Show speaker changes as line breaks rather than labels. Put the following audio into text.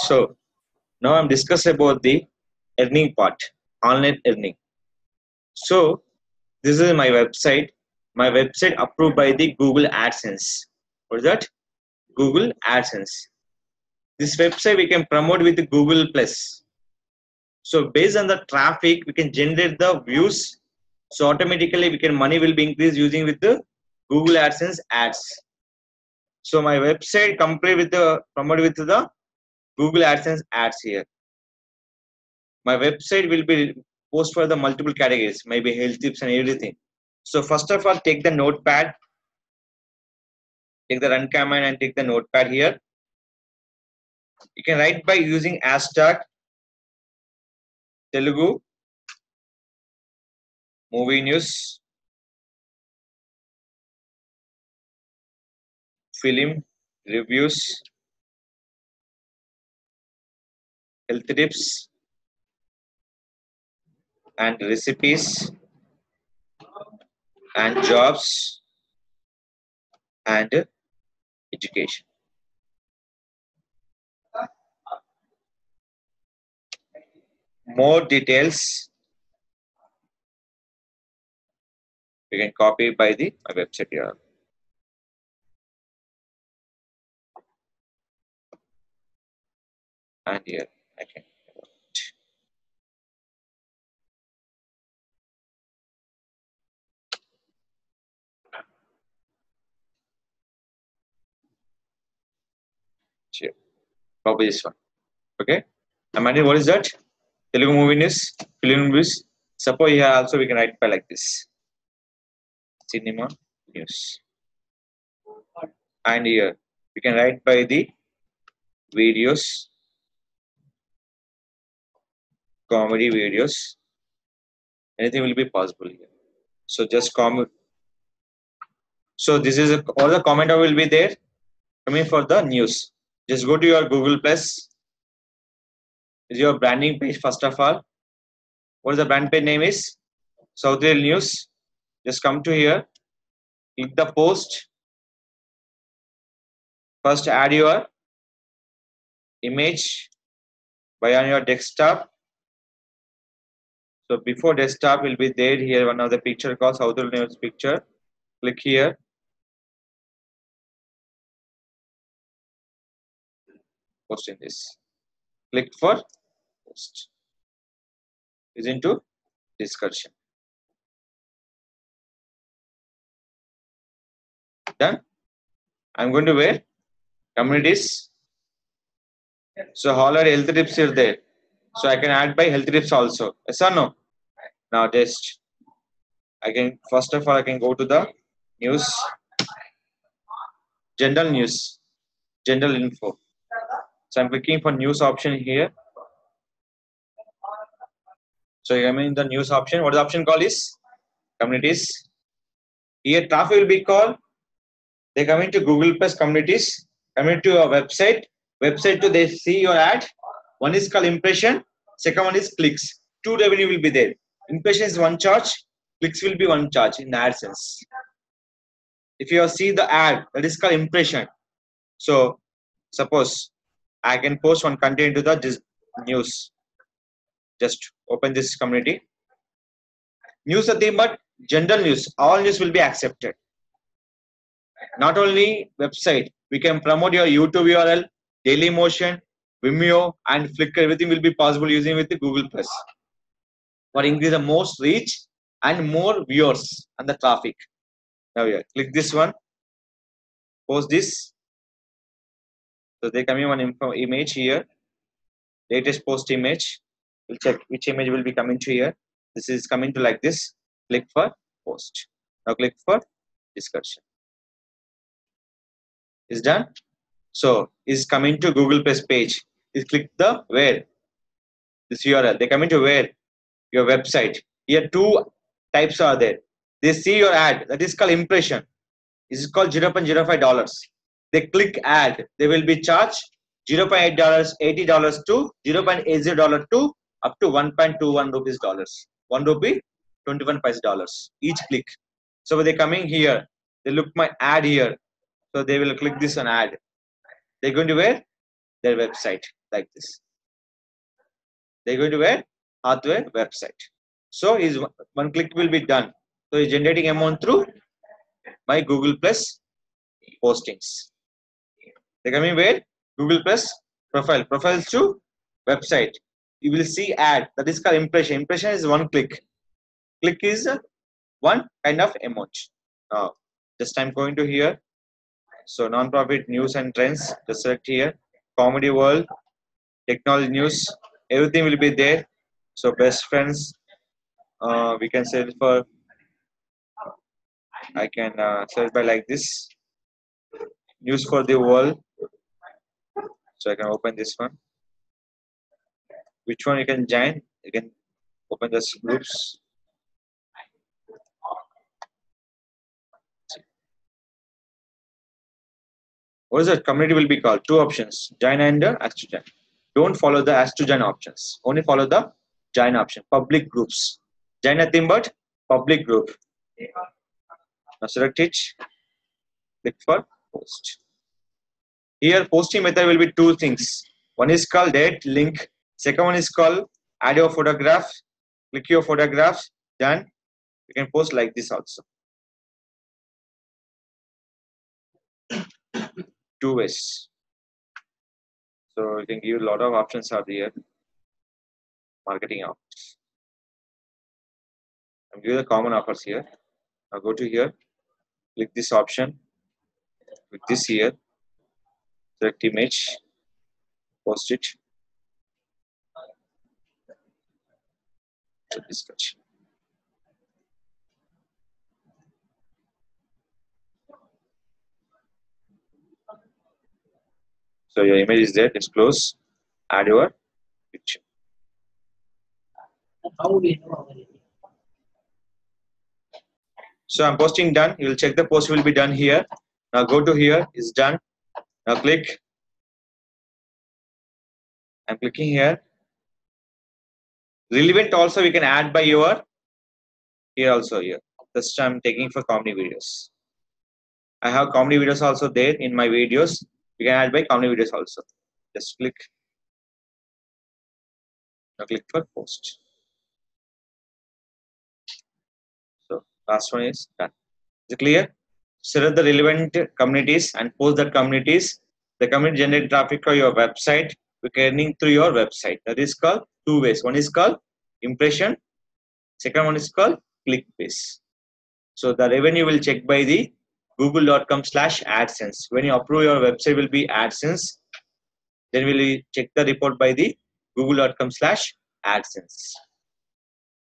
So now I'm discussing about the earning part, online earning. So this is my website. My website approved by the Google AdSense. What is that? Google AdSense. This website we can promote with the Google Plus. So based on the traffic, we can generate the views. So automatically money will be increased using with the Google AdSense ads. So my website complete with the promote with the Google AdSense ads here. My website will be post for the multiple categories, maybe health tips and everything. So first of all, take the notepad, take the run command and take the notepad here. You can write by using hashtag Telugu movie news, film reviews, health tips and recipes and jobs and education. More details you can copy by the my website here. And here I can. Sure. Copy this one. Okay. I'm adding what is that? Telugu movie news, film news. Suppose here also we can write by like this. Cinema news. And here we can write by the videos, comedy videos. Anything will be possible here. So just comment. So this is all the comment will be there coming for the news. Just go to your Google Plus. Is your branding page first of all. What is the brand page name is? South Real News. Just come to here. Click the post. First add your image by on your desktop. So before desktop will be there here one of the picture called South Real News picture. Click here. Post in this. Click for post. Is into discussion. Done. I'm going to wear communities. So all our health tips are there. So I can add by health tips also. Yes or no? Now just I can first of all I can go to the news, general news, general info. So I'm clicking for news option here. So I'm in the news option. What the option called is communities. Here traffic will be called. They come into Google Plus communities, coming to your website. Website to they see your ad. One is called impression. Second one is clicks. Two revenue will be there. Impression is one charge. Clicks will be one charge in the AdSense. If you see the ad, that is called impression. So suppose I can post one content to the news. Just open this community. News are there, but general news. All news will be accepted. Not only website, we can promote your YouTube URL, Dailymotion, Vimeo, and Flickr. Everything will be possible using with the Google Plus. For increase the most reach and more viewers and the traffic. Now here, click this one. Post this. So they come in one image here. Latest post image. We'll check which image will be coming to here. This is coming to like this. Click for post. Now click for discussion. Is done. So is coming to Google Plus page. Is click the where this URL. They come into where your website. Here two types are there. They see your ad. That is called impression. This is called $0.05. They click ad. They will be charged $0.8, $80 to $0.80 to up to 1.21 rupees dollars. 1 rupee 21 paise dollars each click. So when they coming here, they look my ad here. So they will click this on ad. They're going to where? their website like this. They're going to where? Hathway website. So is one click will be done. So he's generating amount through my Google Plus postings. They're coming where? Google Plus profile. Profiles to website. You will see ad. That is called impression. Impression is one click. Click is one kind of amount. Now, just I'm going to here. So non-profit news and trends. Just select here. Comedy world, technology news. Everything will be there. So best friends. We can search for. I can search by like this. News for the world. So I can open this one. Which one you can join? You can open this groups. What is that? Community will be called. Two options. Join and ask to join. Don't follow the ask to join options. Only follow the join option. Public groups. Join nothing but public group. Now select it. Click for post. Here posting method will be two things. One is called date link. Second one is called add your photograph. Click your photograph. Done. You can post like this also. Two ways. So you can give a lot of options are there. Marketing options. I'm giving the common offers here. Now go to here. Click this option. Click this here. Select image. Post it. So discussion. So your image is there. Just close. Add your picture.
How do you know?
So I'm posting done. You will check the post will be done here. Now go to here. It's done. Now click. I'm clicking here. Relevant also we can add by your here also here. This time I'm taking for comedy videos. I have comedy videos also there in my videos. You can add by comedy videos also. Just click. Now click for post. So last one is done. Is it clear? Select the relevant communities and post that communities. The community generate traffic for your website. We're earning through your website. That is called two ways. One is called impression. Second one is called click base. So the revenue will check by the google.com/AdSense. When you approve your website will be AdSense. Then we'll check the report by the google.com/AdSense.